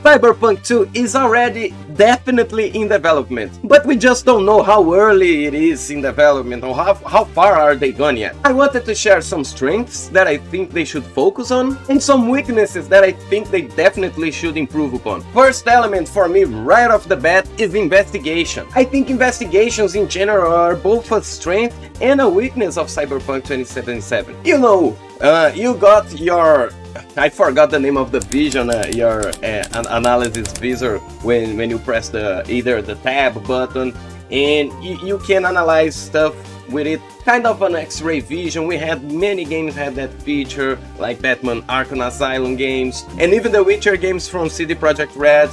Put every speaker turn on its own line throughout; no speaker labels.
Cyberpunk 2 is already definitely in development, but we just don't know how early it is in development or how far are they gone yet. I wanted to share some strengths that I think they should focus on and some weaknesses that I think they definitely should improve upon. First element for me right off the bat is investigation. I think investigations in general are both a strength and a weakness of Cyberpunk 2077. You know, you got your... I forgot the name of the vision, your analysis visor when you press either the tab button, and you can analyze stuff with it, kind of an X-ray vision. We had many games had that feature, like Batman Arkham Asylum games, and even the Witcher games from CD Projekt Red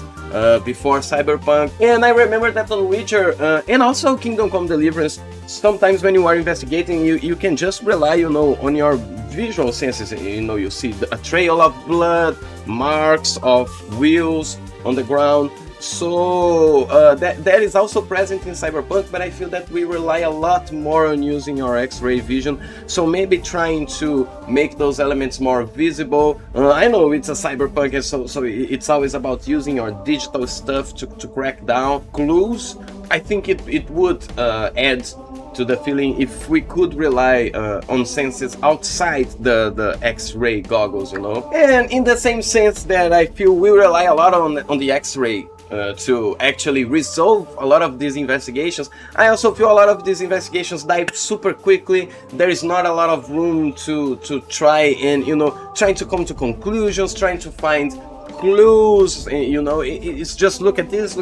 before Cyberpunk. And I remember that on Witcher and also Kingdom Come Deliverance, sometimes when you are investigating, you can just rely, you know, on your visual senses. You know, you see a trail of blood, marks of wheels on the ground. So that is also present in Cyberpunk, but I feel that we rely a lot more on using our X-ray vision. So maybe trying to make those elements more visible. I know it's a Cyberpunk, and so it's always about using your digital stuff to crack down clues. I think it would add to the feeling if we could rely on senses outside the X-ray goggles, you know. And in the same sense that I feel we rely a lot on the X-ray to actually resolve a lot of these investigations, I also feel a lot of these investigations die super quickly. There is not a lot of room to try and, you know, trying to come to conclusions, trying to find clues, you know. It's just look at this,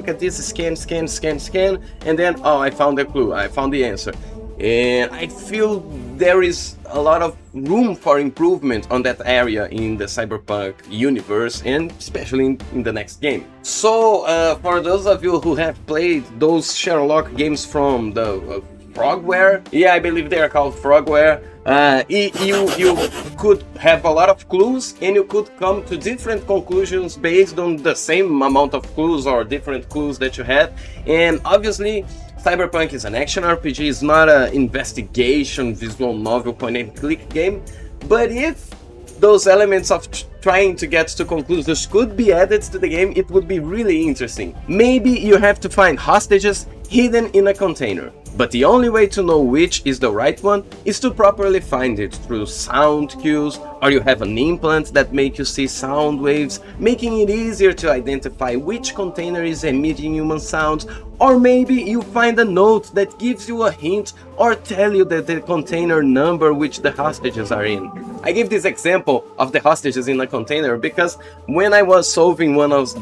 scan, and then, oh, I found the clue, I found the answer. And I feel there is a lot of room for improvement on that area in the Cyberpunk universe, and especially in the next game. So for those of you who have played those Sherlock games from the Frogware, yeah, I believe they are called Frogware, you could have a lot of clues, and you could come to different conclusions based on the same amount of clues or different clues that you had. And obviously Cyberpunk is an action RPG, it's not an investigation visual novel point and click game, but if those elements of trying to get to conclusions could be added to the game, it would be really interesting. Maybe you have to find hostages hidden in a container, but the only way to know which is the right one is to properly find it through sound cues, or you have an implant that make you see sound waves, making it easier to identify which container is emitting human sounds, or maybe you find a note that gives you a hint or tell you that the container number which the hostages are in. I give this example of the hostages in a container because when I was solving one of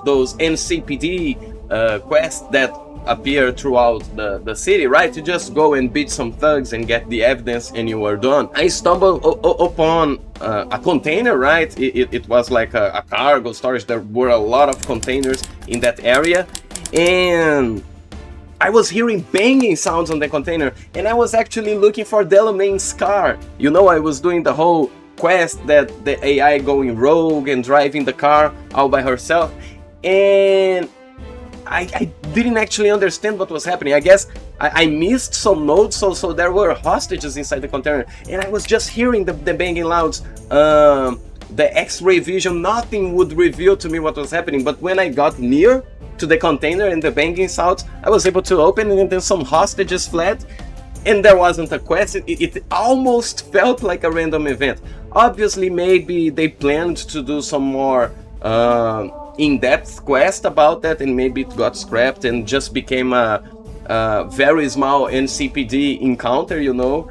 those NCPD quests that appear throughout the city, right? You just go and beat some thugs and get the evidence and you are done. I stumbled upon a container, right? It was like a cargo storage. There were a lot of containers in that area, and I was hearing banging sounds on the container, and I was actually looking for Delamain's car. You know, I was doing the whole quest that the AI going rogue and driving the car all by herself, and I didn't actually understand what was happening. I guess I missed some notes, so there were hostages inside the container, and I was just hearing the banging louds. The X-ray vision, nothing would reveal to me what was happening, but when I got near to the container and the banging sounds, I was able to open it, and then some hostages fled, and there wasn't a quest. It almost felt like a random event. Obviously, maybe they planned to do some more in-depth quest about that, and maybe it got scrapped and just became a very small NCPD encounter, you know.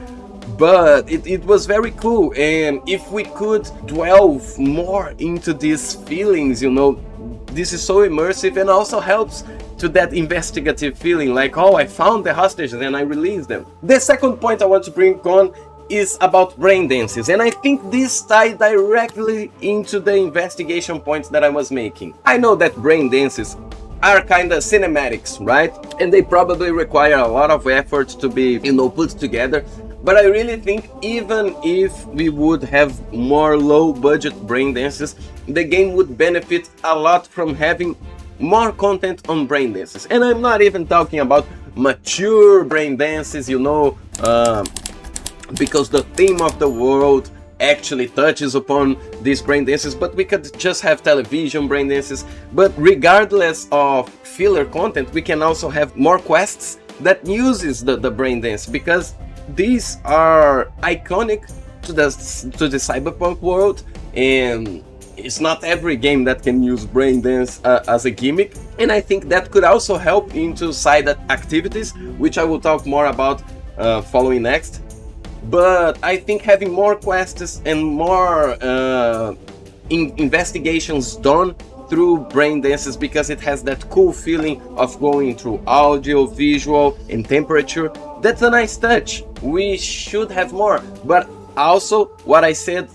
But it was very cool, and if we could delve more into these feelings, you know, this is so immersive and also helps to that investigative feeling, like, oh, I found the hostages and I released them. The second point I want to bring on is about Braindances, and I think this ties directly into the investigation points that I was making. I know that Braindances are kind of cinematics, right? And they probably require a lot of effort to be, you know, put together. But I really think even if we would have more low-budget Braindances, the game would benefit a lot from having more content on Braindances. And I'm not even talking about mature Braindances, you know, because the theme of the world actually touches upon these brain dances, but we could just have television brain dances. But regardless of filler content, we can also have more quests that uses the brain dance, because these are iconic to the cyberpunk world, and it's not every game that can use brain dance as a gimmick. And I think that could also help into side activities, which I will talk more about following next. But I think having more quests and more investigations done through brain dances, because it has that cool feeling of going through audio, visual, and temperature. That's a nice touch. We should have more. But also, what I said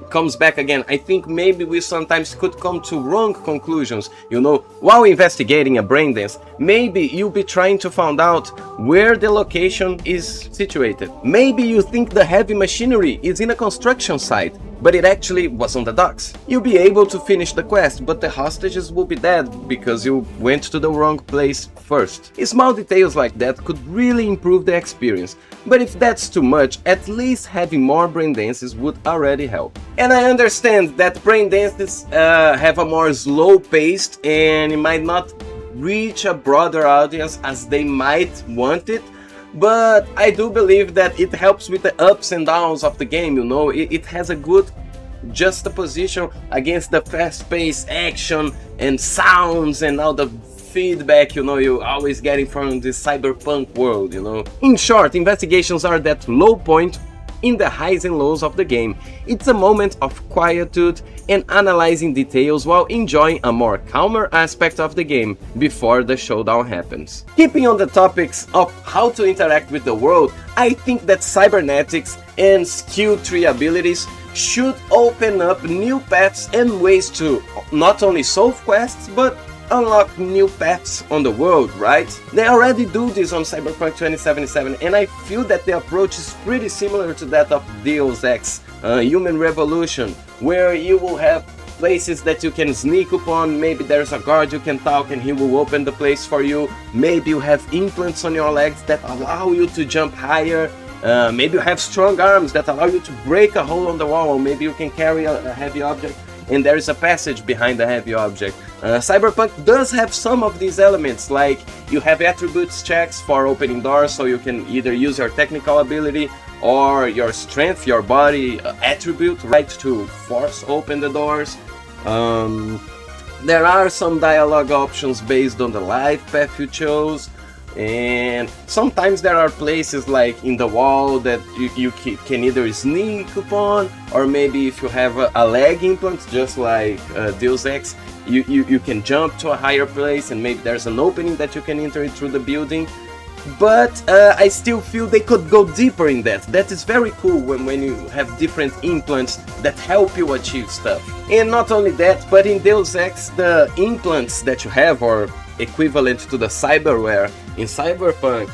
comes back again. I think maybe we sometimes could come to wrong conclusions. You know, while investigating a brain dance, maybe you'll be trying to find out where the location is situated. Maybe you think the heavy machinery is in a construction site, but it actually was on the docks. You'll be able to finish the quest, but the hostages will be dead because you went to the wrong place first. Small details like that could really improve the experience, but if that's too much, at least having more brain dances would already help. And I understand that brain dances have a more slow paced and it might not reach a broader audience as they might want it, but I do believe that it helps with the ups and downs of the game, you know. It has a good juxtaposition against the fast-paced action and sounds and all the feedback, you know, you always getting from the cyberpunk world, you know. In short, investigations are that low point in the highs and lows of the game. It's a moment of quietude and analyzing details while enjoying a more calmer aspect of the game before the showdown happens. Keeping on the topics of how to interact with the world, I think that cybernetics and skill tree abilities should open up new paths and ways to not only solve quests, but unlock new paths on the world, right? They already do this on Cyberpunk 2077, and I feel that the approach is pretty similar to that of Deus Ex Human Revolution, where you will have places that you can sneak upon. Maybe there's a guard you can talk and he will open the place for you. Maybe you have implants on your legs that allow you to jump higher. Maybe you have strong arms that allow you to break a hole on the wall, or maybe you can carry a heavy object and there is a passage behind the heavy object. Cyberpunk does have some of these elements, like you have attributes checks for opening doors, so you can either use your technical ability or your strength, your body attribute, right, to force open the doors. There are some dialogue options based on the life path you chose, and sometimes there are places like in the wall that you can either sneak upon, or maybe if you have a leg implant, just like Deus Ex, you can jump to a higher place and maybe there's an opening that you can enter through the building. But I still feel they could go deeper in that. That is very cool when you have different implants that help you achieve stuff. And not only that, but in Deus Ex, the implants that you have, or equivalent to the cyberware in Cyberpunk,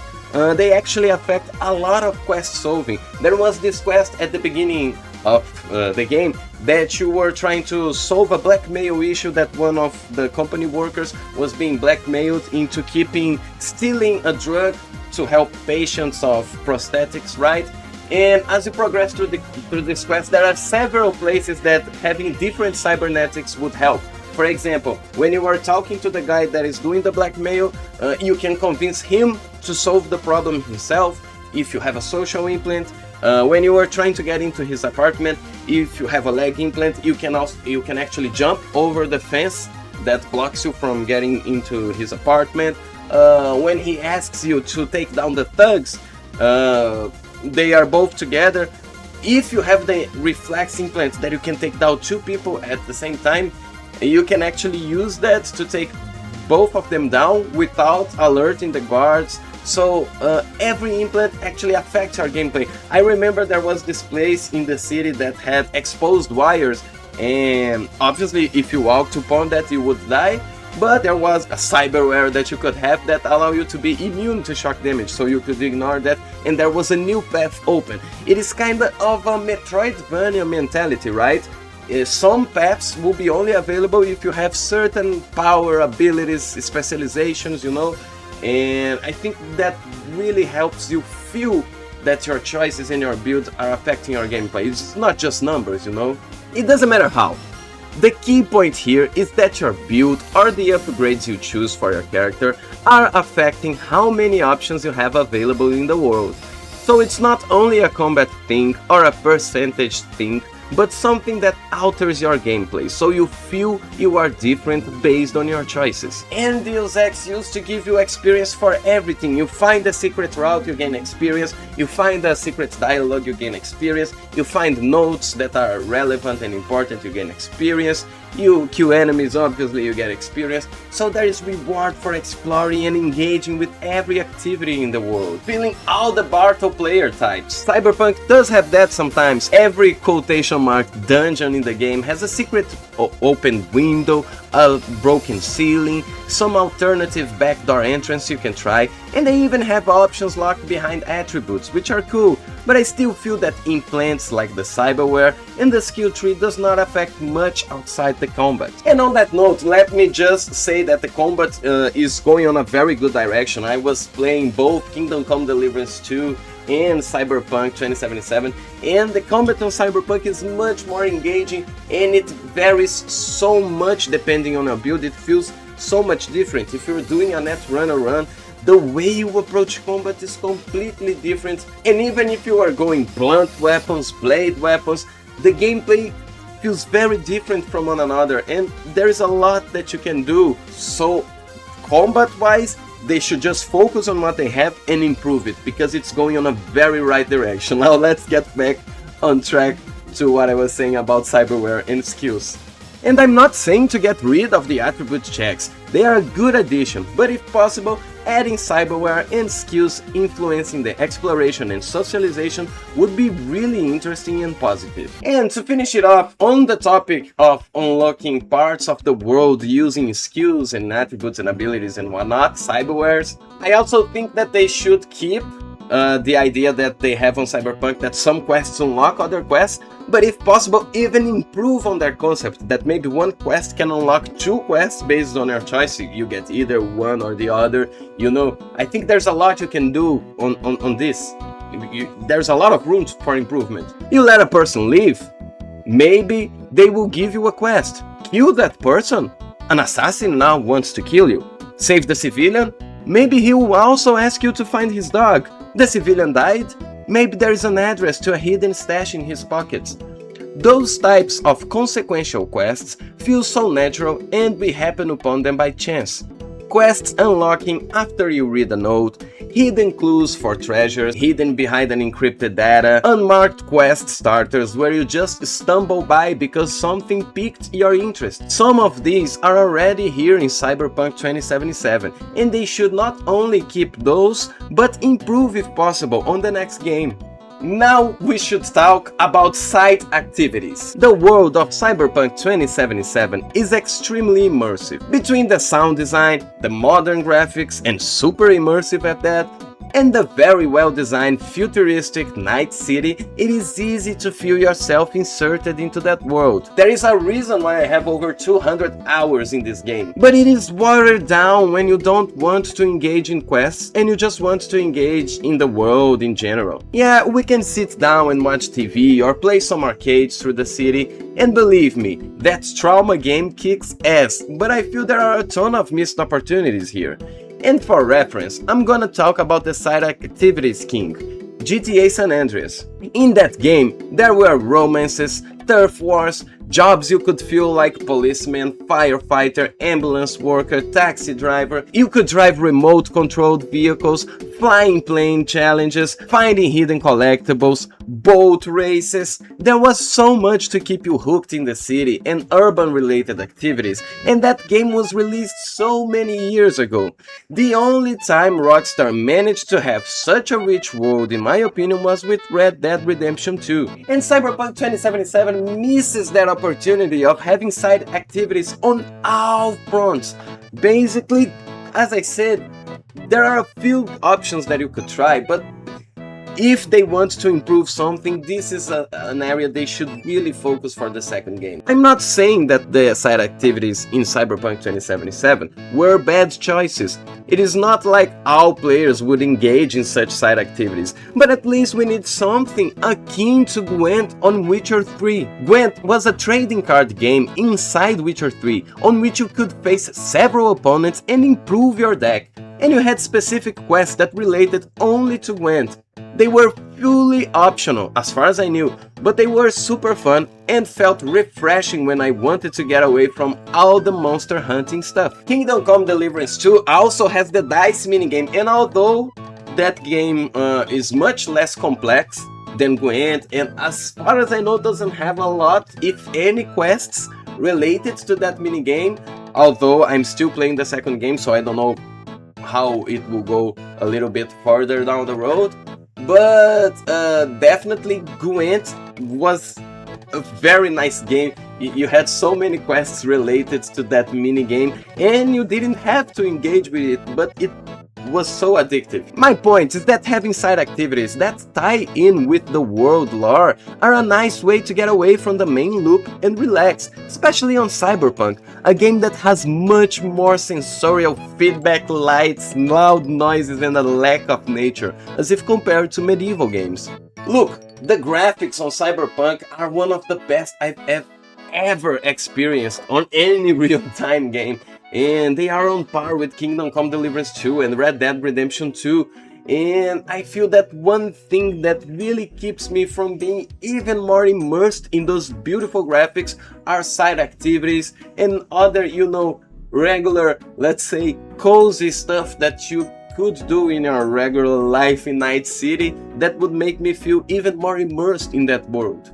they actually affect a lot of quest solving. There was this quest at the beginning of the game that you were trying to solve a blackmail issue, that one of the company workers was being blackmailed into stealing a drug to help patients of prosthetics, right? And as you progress through this quest, there are several places that having different cybernetics would help. For example, when you are talking to the guy that is doing the blackmail, you can convince him to solve the problem himself if you have a social implant. When you are trying to get into his apartment, if you have a leg implant, you can actually jump over the fence that blocks you from getting into his apartment. When he asks you to take down the thugs, they are both together. If you have the reflex implant that you can take down two people at the same time, you can actually use that to take both of them down without alerting the guards. So every implant actually affects our gameplay. I remember there was this place in the city that had exposed wires, and obviously if you walked upon that you would die, but there was a cyberware that you could have that allow you to be immune to shock damage, so you could ignore that, and there was a new path open. It is kind of a METROIDVANIA mentality, right? Some paths will be only available if you have certain power, abilities, specializations, you know, and I think that really helps you feel that your choices and your builds are affecting your gameplay. It's not just numbers, you know. It doesn't matter how. The key point here is that your build or the upgrades you choose for your character are affecting how many options you have available in the world. So it's not only a combat thing or a percentage thing, but something that alters your gameplay, so you feel you are different based on your choices. And Deus Ex used to give you experience for everything. You find a secret route, you gain experience. You find a secret dialogue, you gain experience. You find notes that are relevant and important, you gain experience. You kill enemies, obviously you get experience. So there is reward for exploring and engaging with every activity in the world, filling all the Bartle player types. Cyberpunk does have that sometimes. Every quotation mark dungeon in the game has a secret open window, a broken ceiling, some alternative backdoor entrance you can try, and they even have options locked behind attributes, which are cool, but I still feel that implants like the Cyberware and the skill tree does not affect much outside the combat. And on that note, let me just say that the combat is going on a very good direction. I was playing both Kingdom Come Deliverance 2 and Cyberpunk 2077, and the combat on Cyberpunk is much more engaging, and it varies so much depending on your build. It feels so much different. If you're doing a Netrunner run, the way you approach combat is completely different, and even if you are going blunt weapons, blade weapons, the gameplay feels very different from one another, and there is a lot that you can do. So combat wise, they should just focus on what they have and improve it, because it's going on a very right direction. Now let's get back on track to what I was saying about Cyberware and skills. And I'm not saying to get rid of the attribute checks, they are a good addition, but if possible, adding Cyberware and skills influencing the exploration and socialization would be really interesting and positive. And to finish it off, on the topic of unlocking parts of the world using skills and attributes and abilities and whatnot, Cyberwares, I also think that they should keep the idea that they have on Cyberpunk that some quests unlock other quests, but if possible even improve on their concept, that maybe one quest can unlock two quests based on your choice. You get either one or the other, you know. I think there's a lot you can do on this. There's a lot of room for improvement. You let a person leave, maybe they will give you a quest. Kill that person, an assassin now wants to kill you. Save the civilian, maybe he will also ask you to find his dog. The civilian died, maybe there is an address to a hidden stash in his pockets. Those types of consequential quests feel so natural, and we happen upon them by chance. Quests unlocking after you read a note, hidden clues for treasures hidden behind an encrypted data, unmarked quest starters where you just stumble by because something piqued your interest. Some of these are already here in Cyberpunk 2077, and they should not only keep those, but improve if possible on the next game. Now we should talk about side activities. The world of Cyberpunk 2077 is extremely immersive. Between the sound design, the modern graphics, and super immersive at that, and the very well-designed futuristic night city, it is easy to feel yourself inserted into that world. There is a reason why I have over 200 hours in this game, but it is watered down when you don't want to engage in quests and you just want to engage in the world in general. Yeah, we can sit down and watch TV or play some arcades through the city, and believe me, that trauma game kicks ass, but I feel there are a ton of missed opportunities here. And for reference, I'm gonna talk about the side activities king, GTA San Andreas. In that game, there were romances, turf wars, jobs you could feel like policeman, firefighter, ambulance worker, taxi driver. You could drive remote controlled vehicles, flying plane challenges, finding hidden collectibles, boat races. There was so much to keep you hooked in the city and urban related activities, and that game was released so many years ago. The only time Rockstar managed to have such a rich world, in my opinion, was with Red Dead Redemption 2. And Cyberpunk 2077 misses that opportunity of having side activities on all fronts. Basically, as I said, there are a few options that you could try, but if they want to improve something, this is an area they should really focus for the second game. I'm not saying that the side activities in Cyberpunk 2077 were bad choices. It is not like all players would engage in such side activities, but at least we need something akin to Gwent on Witcher 3. Gwent was a trading card game inside Witcher 3, on which you could face several opponents and improve your deck, and you had specific quests that related only to Gwent. They were fully optional, as far as I knew, but they were super fun and felt refreshing when I wanted to get away from all the monster hunting stuff. Kingdom Come Deliverance 2 also has the dice minigame, and although that game is much less complex than Gwent, and as far as I know doesn't have a lot, if any, quests related to that minigame, although I'm still playing the second game, so I don't know how it will go a little bit further down the road. But definitely Gwent was a very nice game. You had so many quests related to that minigame, and you didn't have to engage with it, but it was so addictive. My point is that having side activities that tie in with the world lore are a nice way to get away from the main loop and relax, especially on Cyberpunk, a game that has much more sensorial feedback, lights, loud noises and a lack of nature, as if compared to medieval games. Look, the graphics on Cyberpunk are one of the best I've ever experienced on any real-time game, and they are on par with Kingdom Come Deliverance 2 and Red Dead Redemption 2, and I feel that one thing that really keeps me from being even more immersed in those beautiful graphics are side activities and other, regular, let's say, cozy stuff that you could do in your regular life in Night City that would make me feel even more immersed in that world.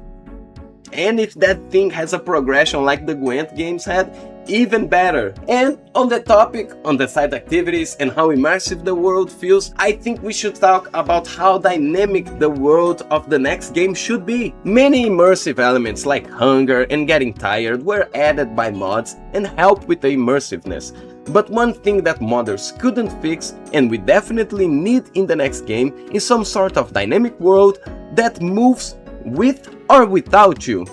And if that thing has a progression like the Gwent games had, even better. And on the topic, on the side activities and how immersive the world feels, I think we should talk about how dynamic the world of the next game should be. Many immersive elements like hunger and getting tired were added by mods and help with the immersiveness. But one thing that modders couldn't fix, and we definitely need in the next game, is some sort of dynamic world that moves with or without you.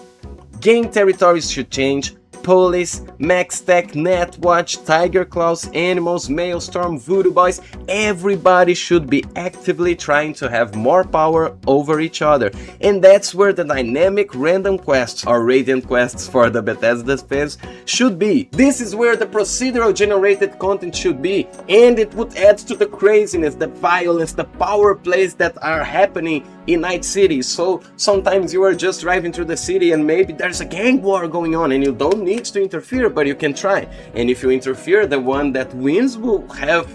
Game territories should change. Police, Maxtech, Netwatch, Tiger Claws, Animals, Maelstrom, Voodoo Boys, everybody should be actively trying to have more power over each other. And that's where the dynamic random quests, or radiant quests for the Bethesda fans, should be. This is where the procedural generated content should be, and it would add to the craziness, the violence, the power plays that are happening in Night City. So sometimes you are just driving through the city and maybe there's a gang war going on and you don't need to interfere, but you can try. And if you interfere, the one that wins will have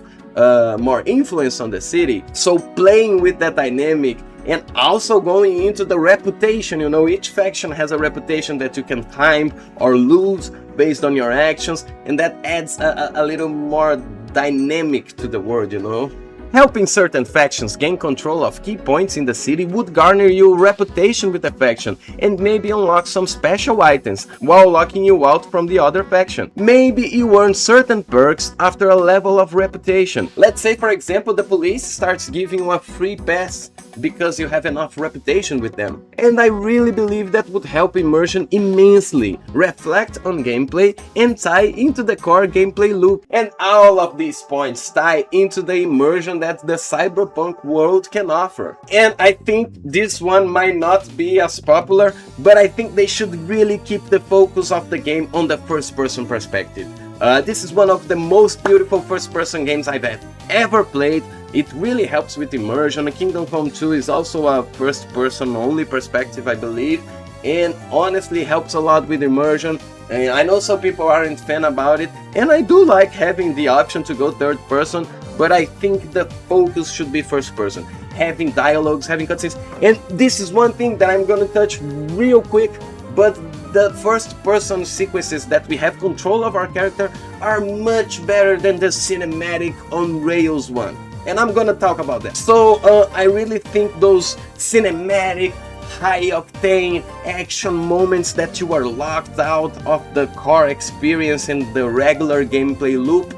more influence on the city. So playing with that dynamic and also going into the reputation, each faction has a reputation that you can climb or lose based on your actions, and that adds a little more dynamic to the world, Helping certain factions gain control of key points in the city would garner you reputation with the faction and maybe unlock some special items while locking you out from the other faction. Maybe you earn certain perks after a level of reputation. Let's say, for example, the police starts giving you a free pass because you have enough reputation with them. And I really believe that would help immersion immensely, reflect on gameplay and tie into the core gameplay loop. And all of these points tie into the immersion that the Cyberpunk world can offer. And I think this one might not be as popular, but I think they should really keep the focus of the game on the first-person perspective. This is one of the most beautiful first-person games I've ever played. It really helps with immersion. Kingdom Come 2 is also a first-person only perspective, I believe, and honestly helps a lot with immersion. And I know some people aren't fan about it, and I do like having the option to go third person, but I think the focus should be first person. Having dialogues, having cutscenes, and this is one thing that I'm gonna touch real quick, but the first person sequences that we have control of our character are much better than the cinematic on Rails one. And I'm gonna talk about that. So I really think those cinematic, high-octane action moments that you are locked out of the core experience and the regular gameplay loop,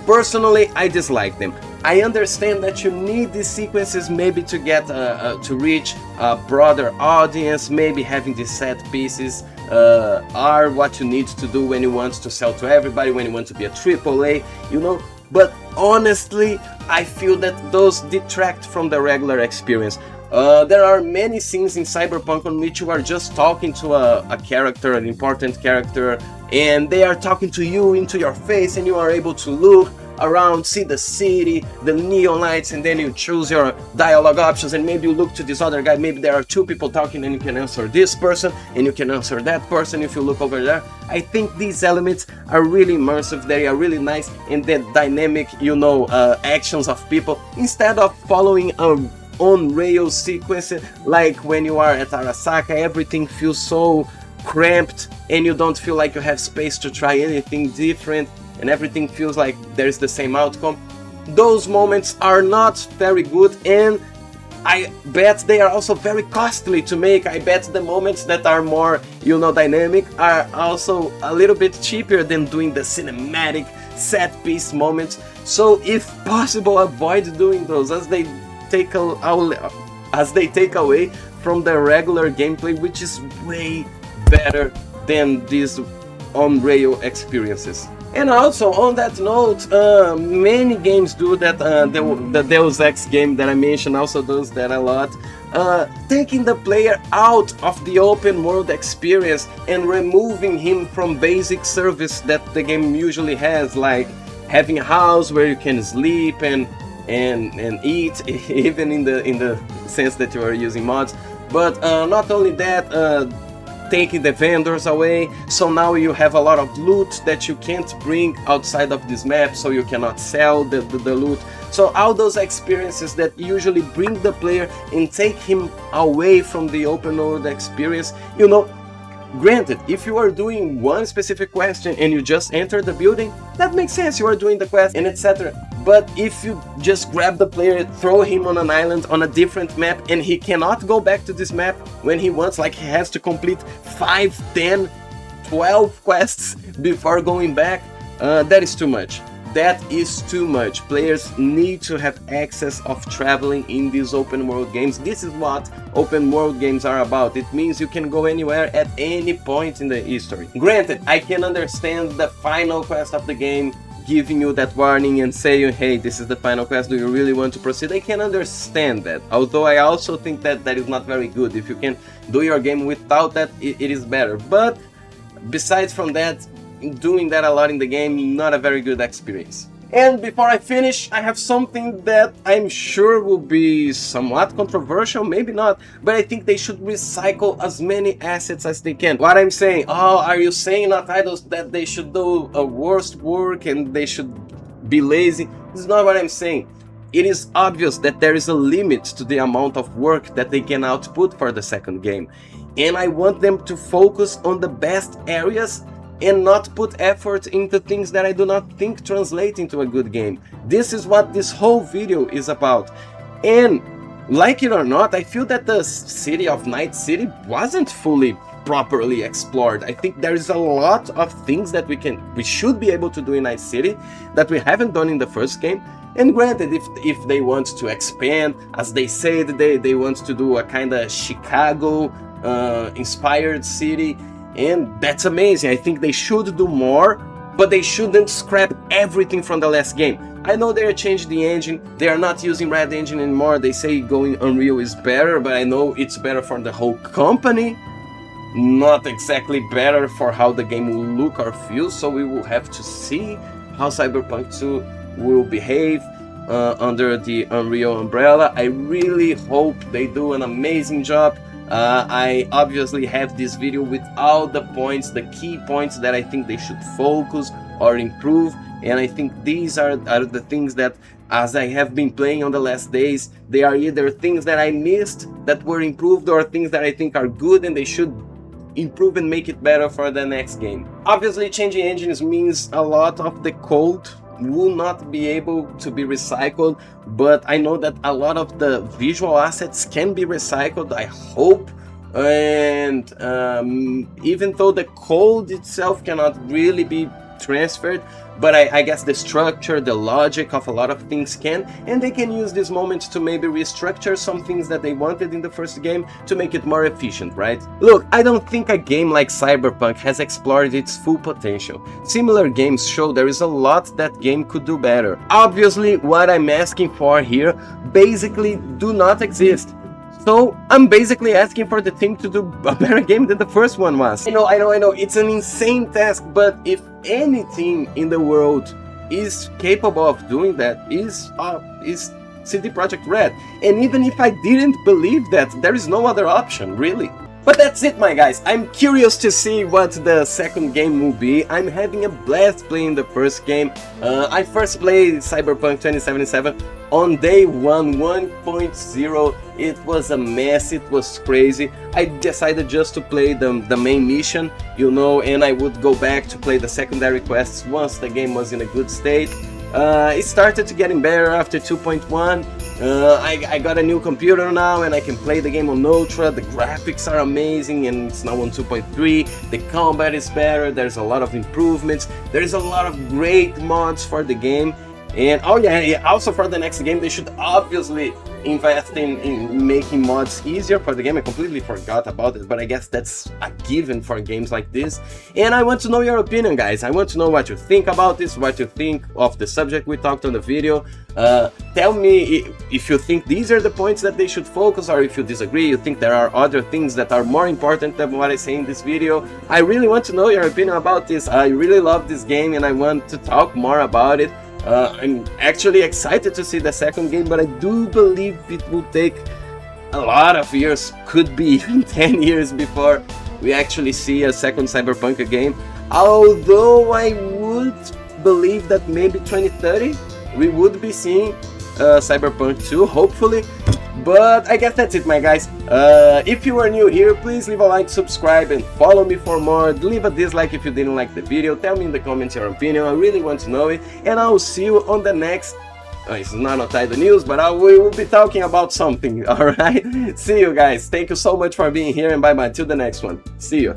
personally, I dislike them. I understand that you need these sequences maybe to get to reach a broader audience. Maybe having these set pieces are what you need to do when you want to sell to everybody, when you want to be a AAA, you know. But honestly, I feel that those detract from the regular experience. There are many scenes in Cyberpunk on which you are just talking to a character, an important character, and they are talking to you into your face, and you are able to look around, see the city, the neon lights, and then you choose your dialogue options, and maybe you look to this other guy, maybe there are two people talking and you can answer this person and you can answer that person if you look over there. I think these elements are really immersive, they are really nice, and the dynamic, you know, actions of people, instead of following a on-rail sequence like when you are at Arasaka. Everything feels so cramped and you don't feel like you have space to try anything different, and everything feels like there's the same outcome. Those moments are not very good, and I bet they are also very costly to make. I bet the moments that are more, you know, dynamic are also a little bit cheaper than doing the cinematic set piece moments. So if possible, avoid doing those, as they take away from the regular gameplay, which is way better than these on-rail experiences. And also, on that note, many games do that. The Deus Ex game that I mentioned also does that a lot. Taking the player out of the open world experience and removing him from basic service that the game usually has, like having a house where you can sleep and eat, even in the sense that you are using mods. But not only that, taking the vendors away, so now you have a lot of loot that you can't bring outside of this map, so you cannot sell the loot. So all those experiences that usually bring the player and take him away from the open world experience, you know. Granted, if you are doing one specific question and you just enter the building, that makes sense, you are doing the quest and etc. But if you just grab the player, throw him on an island on a different map, and he cannot go back to this map when he wants, like he has to complete 5, 10, 12 quests before going back, that is too much. That is too much. Players need to have access of traveling in these open world games. This is what open world games are about. It means you can go anywhere at any point in the history. Granted, I can understand the final quest of the game giving you that warning and saying, hey, this is the final quest, do you really want to proceed? I can understand that, although I also think that that is not very good. If you can do your game without that, it is better. But besides from that, doing that a lot in the game, not a very good experience. And before I finish, I have something that I'm sure will be somewhat controversial, maybe not, but I think they should recycle as many assets as they can. What I'm saying, oh, are you saying, not idols, that they should do a worse work and they should be lazy? This is not what I'm saying. It is obvious that there is a limit to the amount of work that they can output for the second game. And I want them to focus on the best areas and not put effort into things that I do not think translate into a good game. This is what this whole video is about. And like it or not, I feel that the city of Night City wasn't fully properly explored. I think there is a lot of things that we should be able to do in Night City that we haven't done in the first game. And granted, if they want to expand, as they said, they want to do a kind of Chicago inspired city, and that's amazing. I think they should do more, but they shouldn't scrap everything from the last game. I know they changed the engine, they are not using Red Engine anymore, they say going Unreal is better, but I know it's better for the whole company, not exactly better for how the game will look or feel, so we will have to see how Cyberpunk 2 will behave under the Unreal umbrella. I really hope they do an amazing job. I obviously have this video with all the points, the key points that I think they should focus or improve, and I think these are the things that, as I have been playing on the last days, they are either things that I missed that were improved or things that I think are good and they should improve and make it better for the next game. Obviously, changing engines means a lot of the code will not be able to be recycled, but I know that a lot of the visual assets can be recycled, I hope. And even though the code itself cannot really be transferred, but I guess the structure, the logic of a lot of things can, and they can use this moment to maybe restructure some things that they wanted in the first game to make it more efficient, right? Look, I don't think a game like Cyberpunk has explored its full potential. Similar games show there is a lot that game could do better. Obviously, what I'm asking for here basically do not exist. So I'm basically asking for the team to do a better game than the first one was. I know, it's an insane task, but if any team in the world is capable of doing that, is CD Projekt Red. And even if I didn't believe that, there is no other option, really. But that's it, my guys. I'm curious to see what the second game will be. I'm having a blast playing the first game. I first played Cyberpunk 2077 on day 1.0. It was a mess, it was crazy. I decided just to play the main mission, you know, and I would go back to play the secondary quests once the game was in a good state. It started to getting better after 2.1. I got a new computer now and I can play the game on Ultra. The graphics are amazing and it's now on 2.3. The combat is better, there's a lot of improvements, there's a lot of great mods for the game. And oh yeah, also for the next game they should obviously invest in making mods easier for the game. I completely forgot about it, but I guess that's a given for games like this. And I want to know your opinion, guys. I want to know what you think about this, what you think of the subject we talked on the video. Tell me if you think these are the points that they should focus, or if you disagree, you think there are other things that are more important than what I say in this video. I really want to know your opinion about this. I really love this game and I want to talk more about it. I'm actually excited to see the second game, but I do believe it will take a lot of years, could be even 10 years before we actually see a second Cyberpunk game. Although I would believe that maybe 2030 we would be seeing Cyberpunk 2, hopefully. But I guess that's it, my guys. If you are new here, please leave a like, subscribe, and follow me for more. Leave a dislike if you didn't like the video. Tell me in the comments your opinion. I really want to know it. And I will see you on the next... it's not the news, but we will be talking about something, alright? See you guys. Thank you so much for being here, and bye-bye. Till the next one. See you.